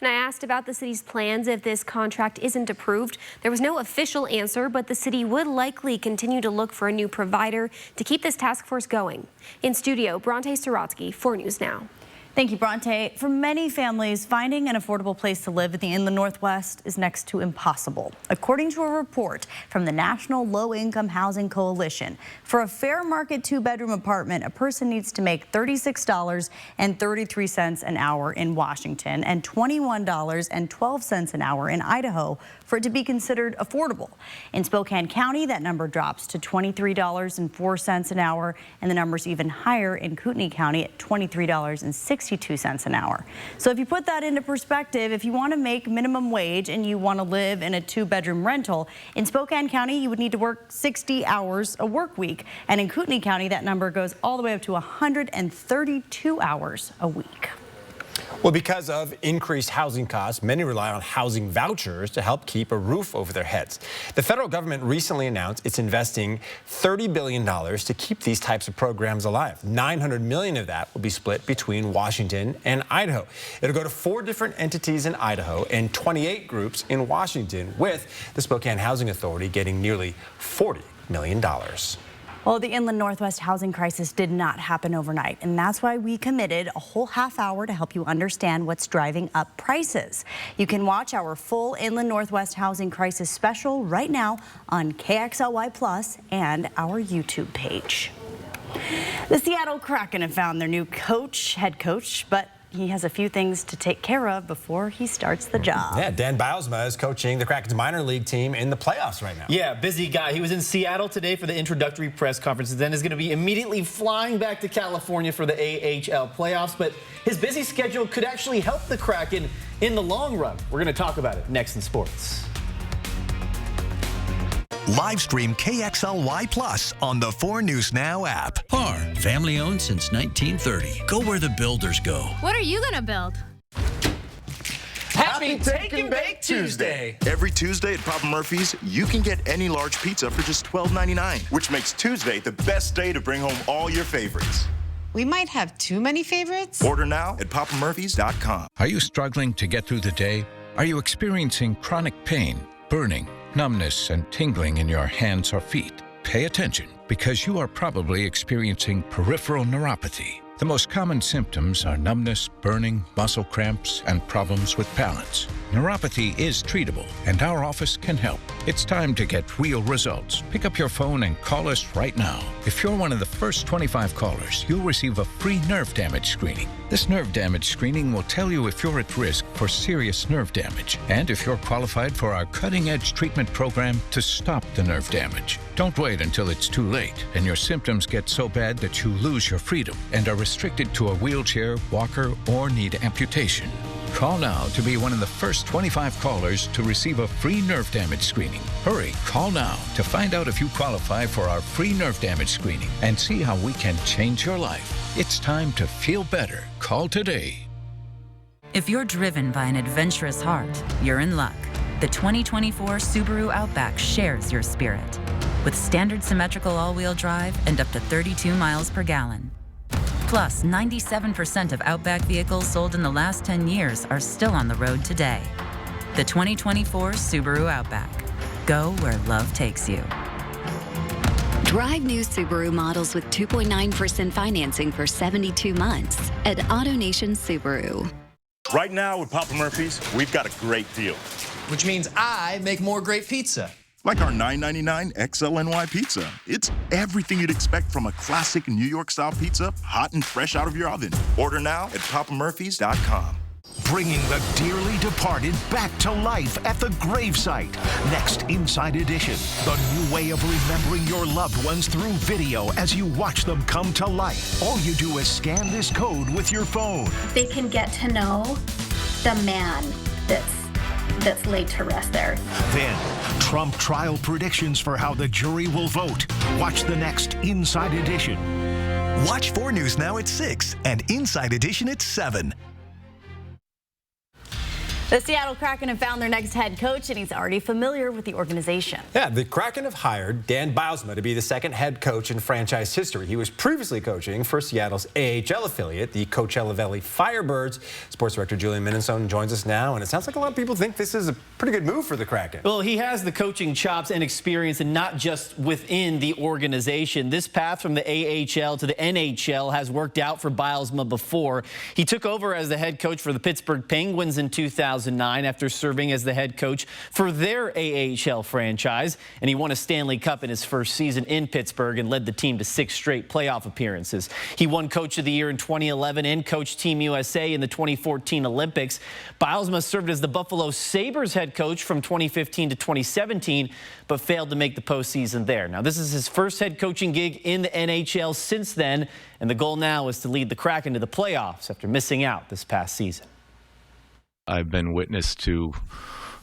And I asked about the city's plans if this contract isn't approved. There was no official answer, but the city would likely continue to look for a new provider to keep this task force going. In studio, Bronte Sorotsky, 4 News Now. Thank you, Bronte. For many families, finding an affordable place to live in the Inland Northwest is next to impossible. According to a report from the National Low-Income Housing Coalition, for a fair market 2-bedroom apartment, a person needs to make $36.33 an hour in Washington and $21.12 an hour in Idaho for it to be considered affordable. In Spokane County, that number drops to $23.04 an hour, and the number's even higher in Kootenai County at $23.62 an hour. So if you put that into perspective, if you want to make minimum wage and you want to live in a 2-bedroom rental, in Spokane County, you would need to work 60 hours a work week. And in Kootenai County, that number goes all the way up to 132 hours a week. Well, because of increased housing costs, many rely on housing vouchers to help keep a roof over their heads. The federal government recently announced it's investing $30 billion to keep these types of programs alive. $900 million of that will be split between Washington and Idaho. It'll go to 4 different entities in Idaho and 28 groups in Washington, with the Spokane Housing Authority getting nearly $40 million. Well, the Inland Northwest housing crisis did not happen overnight, and that's why we committed a whole half hour to help you understand what's driving up prices. You can watch our full Inland Northwest housing crisis special right now on KXLY Plus and our YouTube page. The Seattle Kraken have found their new head coach, but he has a few things to take care of before he starts the job. Yeah, Dan Bylsma is coaching the Kraken's minor league team in the playoffs right now. Yeah, busy guy. He was in Seattle today for the introductory press conference, and then is going to be immediately flying back to California for the AHL playoffs. But his busy schedule could actually help the Kraken in the long run. We're going to talk about it next in sports. Live stream KXLY Plus on the 4 News Now app. PAR, family owned since 1930. Go where the builders go. What are you gonna build? Happy Take and Bake Tuesday! Every Tuesday at Papa Murphy's, you can get any large pizza for just $12.99, which makes Tuesday the best day to bring home all your favorites. We might have too many favorites. Order now at papamurphys.com. Are you struggling to get through the day? Are you experiencing chronic pain, burning, numbness, and tingling in your hands or feet? Pay attention, because you are probably experiencing peripheral neuropathy. The most common symptoms are numbness, burning, muscle cramps, and problems with balance. Neuropathy is treatable, and our office can help. It's time to get real results. Pick up your phone and call us right now. If you're one of the first 25 callers, you'll receive a free nerve damage screening. This nerve damage screening will tell you if you're at risk for serious nerve damage, and if you're qualified for our cutting-edge treatment program to stop the nerve damage. Don't wait until it's too late and your symptoms get so bad that you lose your freedom and are restricted to a wheelchair, walker, or need amputation. Call now to be one of the first 25 callers to receive a free nerve damage screening. Hurry, call now to find out if you qualify for our free nerve damage screening and see how we can change your life. It's time to feel better. Call today. If you're driven by an adventurous heart, you're in luck. The 2024 Subaru Outback shares your spirit. With standard symmetrical all-wheel drive and up to 32 miles per gallon. Plus, 97% of Outback vehicles sold in the last 10 years are still on the road today. The 2024 Subaru Outback. Go where love takes you. Drive new Subaru models with 2.9% financing for 72 months at AutoNation Subaru. Right now at Papa Murphy's, we've got a great deal. Which means I make more great pizza. Like our $9.99 XLNY pizza. It's everything you'd expect from a classic New York-style pizza, hot and fresh out of your oven. Order now at papamurphys.com. Bringing the dearly departed back to life at the gravesite. Next, Inside Edition, the new way of remembering your loved ones through video as you watch them come to life. All you do is scan this code with your phone. They can get to know the man that's laid to rest there. Then, Trump trial predictions for how the jury will vote. Watch the next Inside Edition. Watch 4 News Now at 6 and Inside Edition at 7. The Seattle Kraken have found their next head coach, and he's already familiar with the organization. Yeah, the Kraken have hired Dan Bylsma to be the second head coach in franchise history. He was previously coaching for Seattle's AHL affiliate, the Coachella Valley Firebirds. Sports Director Julian Minnesone joins us now, and it sounds like a lot of people think this is a pretty good move for the Kraken. Well, he has the coaching chops and experience, and not just within the organization. This path from the AHL to the NHL has worked out for Bylsma before. He took over as the head coach for the Pittsburgh Penguins in 2009 after serving as the head coach for their AHL franchise, and he won a Stanley Cup in his first season in Pittsburgh and led the team to 6 straight playoff appearances. He won Coach of the Year in 2011 and coached Team USA in the 2014 Olympics. Bylsma served as the Buffalo Sabres head coach from 2015 to 2017, but failed to make the postseason there. Now, this is his first head coaching gig in the NHL since then, and the goal now is to lead the Kraken to the playoffs after missing out this past season. I've been witness to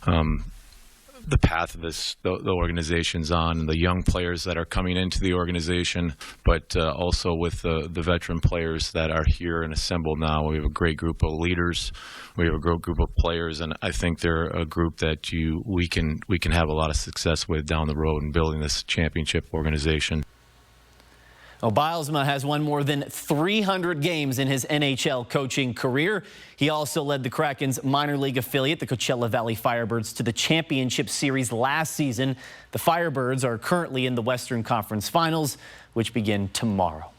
the path the organization's on, and the young players that are coming into the organization, but also with the veteran players that are here and assembled now. We have a great group of leaders. We have a great group of players, and I think they're a group that we can have a lot of success with down the road in building this championship organization. Bylsma has won more than 300 games in his NHL coaching career. He also led the Kraken's minor league affiliate, the Coachella Valley Firebirds, to the championship series last season. The Firebirds are currently in the Western Conference Finals, which begin tomorrow.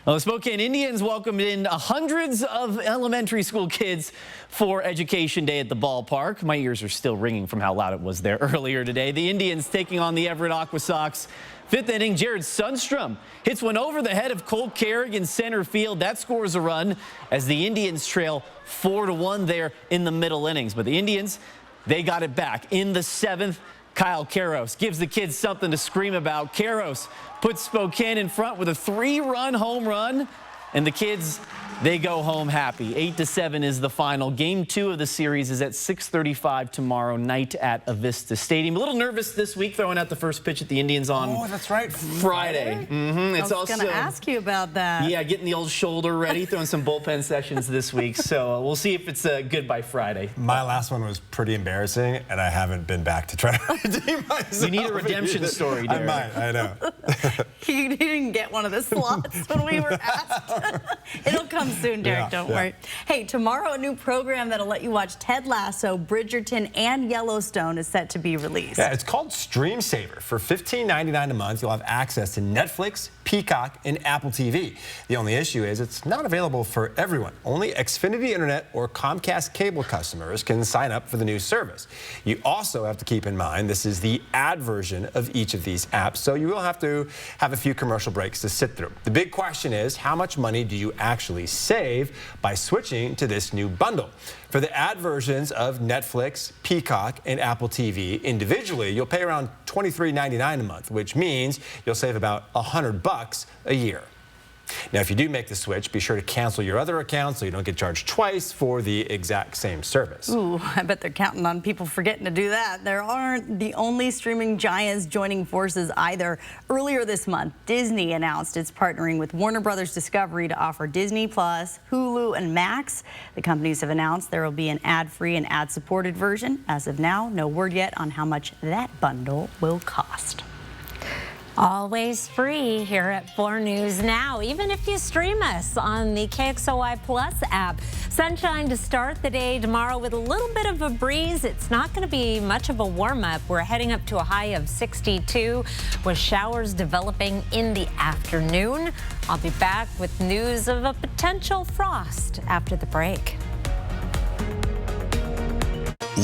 Well, the Spokane Indians welcomed in hundreds of elementary school kids for Education Day at the ballpark. My ears are still ringing from how loud it was there earlier today. The Indians taking on the Everett Aqua Sox. 5th inning, Jared Sundstrom hits one over the head of Cole Carrick in center field. That scores a run as the Indians trail 4-1 there in the middle innings. But the Indians, they got it back in the 7th. Kyle Karros gives the kids something to scream about. Karros puts Spokane in front with a 3-run home run, and the kids, they go home happy. 8-7 is the final. Game 2 of the series is at 6:35 tomorrow night at Avista Stadium. A little nervous this week throwing out the first pitch at the Indians on Friday. I was going to ask you about that. Yeah, getting the old shoulder ready, throwing some bullpen sessions this week. So we'll see if it's good by Friday. My last one was pretty embarrassing, and I haven't been back to try to redeem myself. You need a redemption story, Derek. I might, I know. You didn't get one of the slots when we were asked. It'll come soon, Derek, don't worry. Hey, tomorrow a new program that'll let you watch Ted Lasso, Bridgerton, and Yellowstone is set to be released. Yeah, it's called Stream Saver. For $15.99 a month, you'll have access to Netflix, Peacock, and Apple TV. The only issue is it's not available for everyone. Only Xfinity Internet or Comcast cable customers can sign up for the new service. You also have to keep in mind this is the ad version of each of these apps, so you will have to have a few commercial breaks to sit through. The big question is, how much money do you actually save by switching to this new bundle? For the ad versions of Netflix, Peacock, and Apple TV individually, you'll pay around $23.99 a month, which means you'll save about $100 a year. Now, if you do make the switch, be sure to cancel your other account so you don't get charged twice for the exact same service. Ooh, I bet they're counting on people forgetting to do that. There aren't the only streaming giants joining forces either. Earlier this month, Disney announced it's partnering with Warner Brothers Discovery to offer Disney+, Hulu, and Max. The companies have announced there will be an ad-free and ad-supported version. As of now, no word yet on how much that bundle will cost. Always free here at 4 News Now, even if you stream us on the KXOI Plus app. Sunshine to start the day tomorrow with a little bit of a breeze. It's not going to be much of a warm-up. We're heading up to a high of 62 with showers developing in the afternoon. I'll be back with news of a potential frost after the break.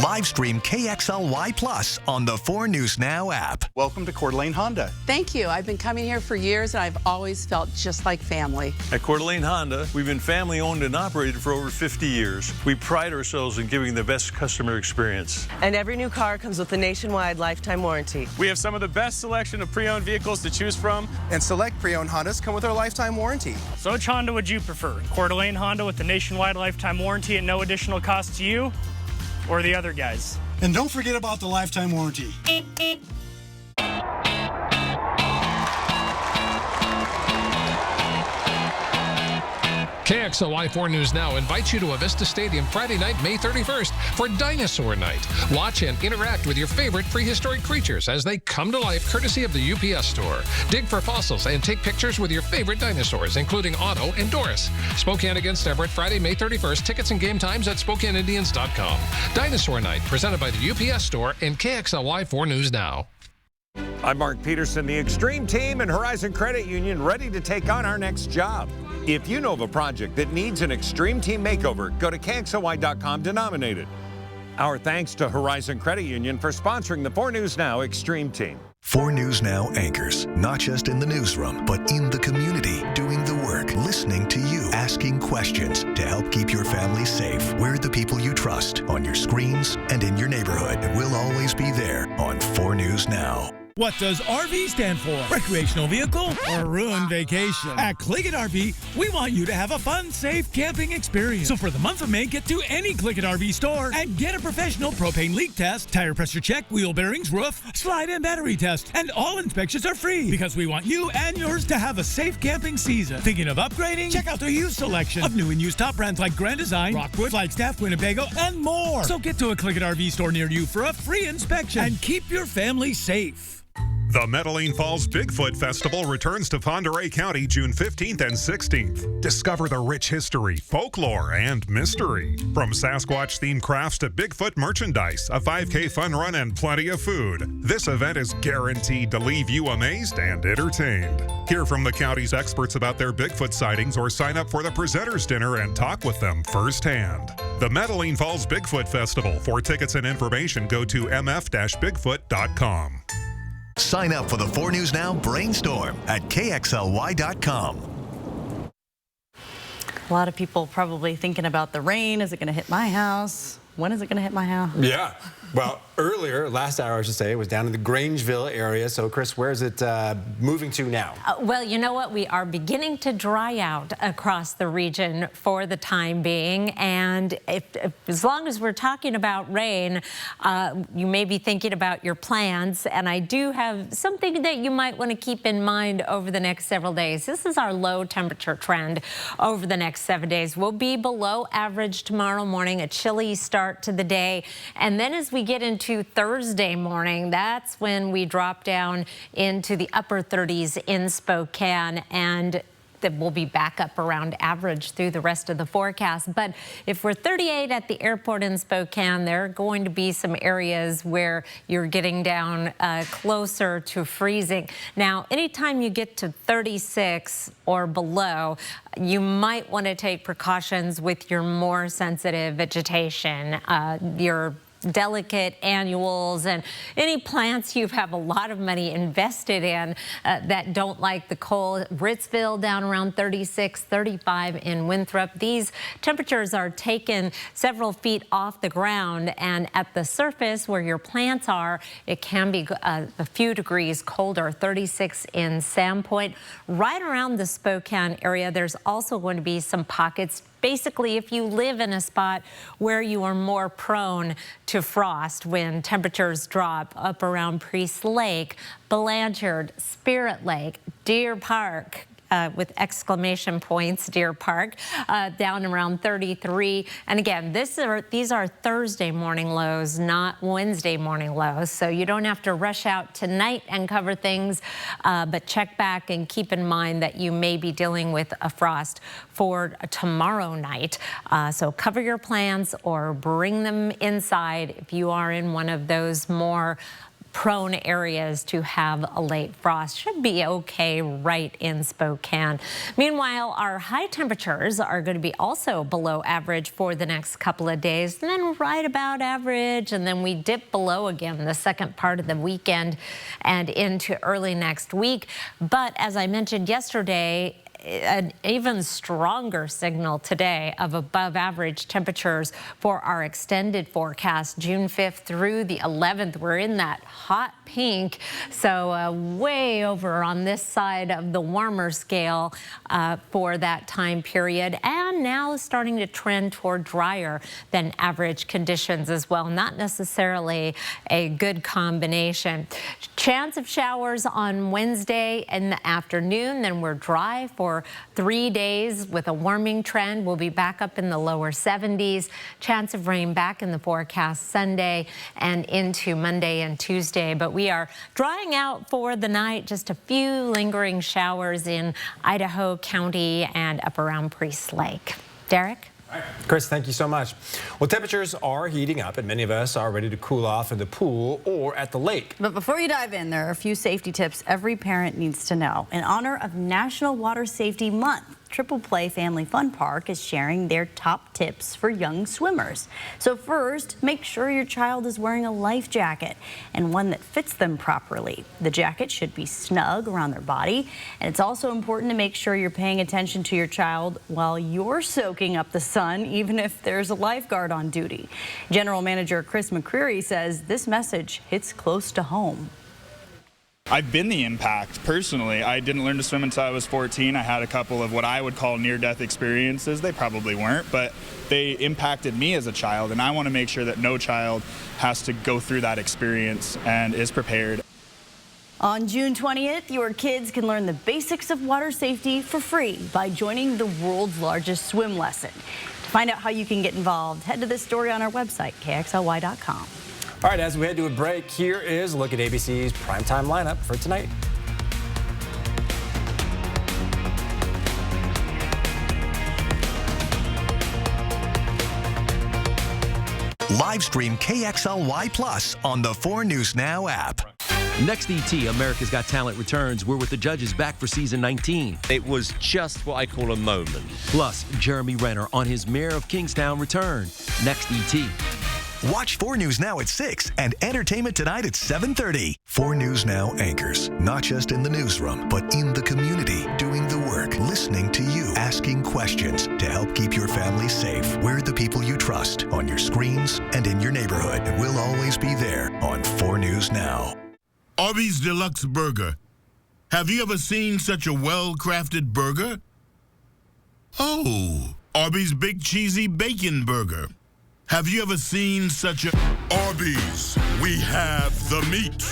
Live stream KXLY Plus on the 4 News Now app. Welcome to Coeur d'Alene Honda. Thank you. I've been coming here for years, and I've always felt just like family. At Coeur d'Alene Honda, we've been family owned and operated for over 50 years. We pride ourselves in giving the best customer experience. And every new car comes with a nationwide lifetime warranty. We have some of the best selection of pre-owned vehicles to choose from. And select pre-owned Hondas come with our lifetime warranty. So which Honda would you prefer? Coeur d'Alene Honda with the nationwide lifetime warranty at no additional cost to you? Or the other guys? And don't forget about the lifetime warranty. KXLY 4 News Now invites you to Avista Stadium Friday night, May 31st for Dinosaur Night. Watch and interact with your favorite prehistoric creatures as they come to life courtesy of the UPS Store. Dig for fossils and take pictures with your favorite dinosaurs, including Otto and Doris. Spokane against Everett, Friday, May 31st. Tickets and game times at SpokaneIndians.com. Dinosaur Night, presented by the UPS Store and KXLY 4 News Now. I'm Mark Peterson, the Extreme Team and Horizon Credit Union, ready to take on our next job. If you know of a project that needs an Extreme Team makeover, go to KXLY.com to nominate it. Our thanks to Horizon Credit Union for sponsoring the 4 News Now Extreme Team. 4 News Now anchors, not just in the newsroom, but in the community, doing the work, listening to you, asking questions to help keep your family safe. We're the people you trust on your screens and in your neighborhood. We'll always be there on 4 News Now. What does RV stand for? Recreational vehicle or ruined vacation? At Click It RV, we want you to have a fun, safe camping experience. So for the month of May, get to any Click It RV store and get a professional propane leak test, tire pressure check, wheel bearings, roof, slide and battery test. And all inspections are free because we want you and yours to have a safe camping season. Thinking of upgrading? Check out their used selection of new and used top brands like Grand Design, Rockwood, Flagstaff, Winnebago, and more. So get to a Click It RV store near you for a free inspection and keep your family safe. The Medellin Falls Bigfoot Festival returns to Pend Oreille County June 15th and 16th. Discover the rich history, folklore, and mystery. From Sasquatch-themed crafts to Bigfoot merchandise, a 5K fun run, and plenty of food. This event is guaranteed to leave you amazed and entertained. Hear from the county's experts about their Bigfoot sightings or sign up for the Presenters Dinner and talk with them firsthand. The Medellin Falls Bigfoot Festival. For tickets and information, go to mf-bigfoot.com. Sign up for the 4 News Now Brainstorm at KXLY.com. A lot of people probably thinking about the rain. Is it going to hit my house? When is it going to hit my house? Yeah. Well, earlier, last hour, I should say, it was down in the Grangeville area. So, Chris, where is it moving to now? Well, you know what? We are beginning to dry out across the region for the time being. And as long as we're talking about rain, you may be thinking about your plans. And I do have something that you might want to keep in mind over the next several days. This is our low temperature trend over the next 7 days. We'll be below average tomorrow morning, a chilly start to the day. And then as we get into Thursday morning, that's when we drop down into the upper 30s in Spokane, and that will be back up around average through the rest of the forecast. But if we're 38 at the airport in Spokane, there are going to be some areas where you're getting down closer to freezing. Now, anytime you get to 36 or below, you might want to take precautions with your more sensitive vegetation, your delicate annuals and any plants you have a lot of money invested in that don't like the cold. Ritzville down around 36, 35 in Winthrop. These temperatures are taken several feet off the ground, and at the surface where your plants are, it can be a few degrees colder. 36 in Sandpoint. Right around the Spokane area, there's also going to be some pockets. Basically, if you live in a spot where you are more prone to frost when temperatures drop, up around Priest Lake, Blanchard, Spirit Lake, Deer Park, with exclamation points, Deer Park, down around 33. And again, these are Thursday morning lows, not Wednesday morning lows. So you don't have to rush out tonight and cover things, but check back and keep in mind that you may be dealing with a frost for tomorrow night. So cover your plants or bring them inside if you are in one of those more prone areas to have a late frost. Should be okay right in Spokane. Meanwhile, our high temperatures are going to be also below average for the next couple of days, and then right about average, and then we dip below again the second part of the weekend and into early next week. But as I mentioned yesterday, an even stronger signal today of above average temperatures for our extended forecast, June 5th through the 11th. We're in that hot pink, so way over on this side of the warmer scale for that time period, and now starting to trend toward drier than average conditions as well. Not necessarily a good combination. Chance of showers on Wednesday in the afternoon, then we're dry for for 3 days with a warming trend. We'll be back up in the lower 70s. Chance of rain back in the forecast Sunday and into Monday and Tuesday. But we are drying out for the night. Just a few lingering showers in Idaho County and up around Priest Lake. Derek? Chris, thank you so much. Well, temperatures are heating up, and many of us are ready to cool off in the pool or at the lake. But before you dive in, there are a few safety tips every parent needs to know. In honor of National Water Safety Month, Triple Play Family Fun Park is sharing their top tips for young swimmers. So first, make sure your child is wearing a life jacket and one that fits them properly. The jacket should be snug around their body, and it's also important to make sure you're paying attention to your child while you're soaking up the sun, even if there's a lifeguard on duty. General Manager Chris McCreary says this message hits close to home. I've been the impact personally. I didn't learn to swim until I was 14. I had a couple of what I would call near-death experiences. They probably weren't, but they impacted me as a child, and I want to make sure that no child has to go through that experience and is prepared. On June 20th, your kids can learn the basics of water safety for free by joining the world's largest swim lesson. To find out how you can get involved, head to this story on our website, KXLY.com. All right, as we head to a break, here is a look at ABC's primetime lineup for tonight. Live stream KXLY Plus on the 4 News Now app. Next ET, America's Got Talent returns. We're with the judges back for season 19. It was just what I call a moment. Plus, Jeremy Renner on his Mayor of Kingstown return. Next ET. Watch 4 News Now at 6 and Entertainment Tonight at 7:30. 4 News Now anchors, not just in the newsroom, but in the community, doing the work, listening to you, asking questions to help keep your family safe. We're the people you trust on your screens and in your neighborhood. And we'll always be there on 4 News Now. Arby's Deluxe Burger. Have you ever seen such a well-crafted burger? Oh, Arby's Big Cheesy Bacon Burger. Have you ever seen such a... Arby's, we have the meat.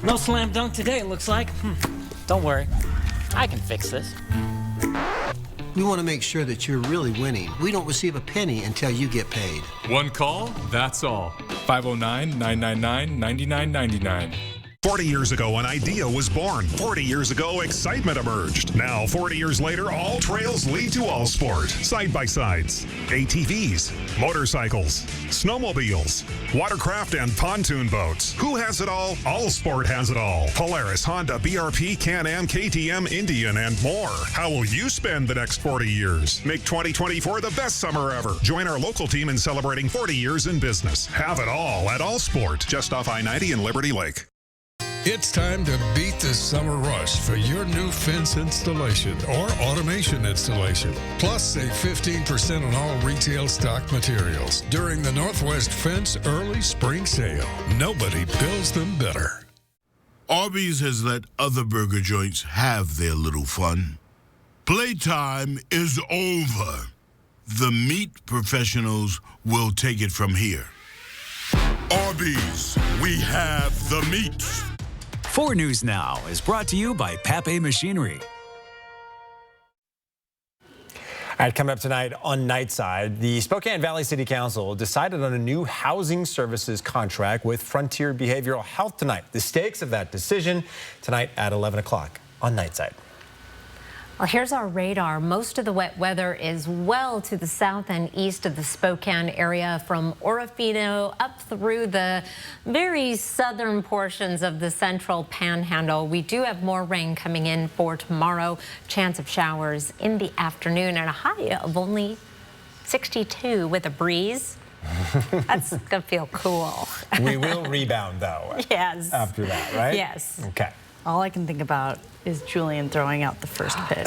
No slam dunk today, it looks like. Don't worry, I can fix this. We want to make sure that you're really winning. We don't receive a penny until you get paid. One call, that's all. 509-999-9999. 40 years ago, an idea was born. 40 years ago, excitement emerged. Now, 40 years later, all trails lead to all sport. Side-by-sides, ATVs, motorcycles, snowmobiles, watercraft, and pontoon boats. Who has it all? All Sport has it all. Polaris, Honda, BRP, Can-Am, KTM, Indian, and more. How will you spend the next 40 years? Make 2024 the best summer ever. Join our local team in celebrating 40 years in business. Have it all at All Sport, just off I-90 in Liberty Lake. It's time to beat the summer rush for your new fence installation or automation installation. Plus, save 15% on all retail stock materials during the Northwest Fence Early Spring Sale. Nobody builds them better. Arby's has let other burger joints have their little fun. Playtime is over. The meat professionals will take it from here. Arby's, we have the meat. 4 News Now is brought to you by Pape Machinery. All right, coming up tonight on Nightside, the Spokane Valley City Council decided on a new housing services contract with Frontier Behavioral Health tonight. The stakes of that decision tonight at 11 o'clock on Nightside. Well, here's our radar. Most of the wet weather is well to the south and east of the Spokane area, from Orofino up through the very southern portions of the central panhandle. We do have more rain coming in for tomorrow. Chance of showers in the afternoon and a high of only 62 with a breeze. That's going to feel cool. We will rebound, though. Yes. After that, right? Yes. Okay. All I can think about is Julian throwing out the first pitch.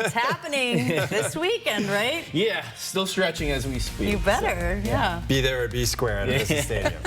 It's happening this weekend, right? Yeah, still stretching as we speak. You better, yeah. Be there or be square at Avista Stadium.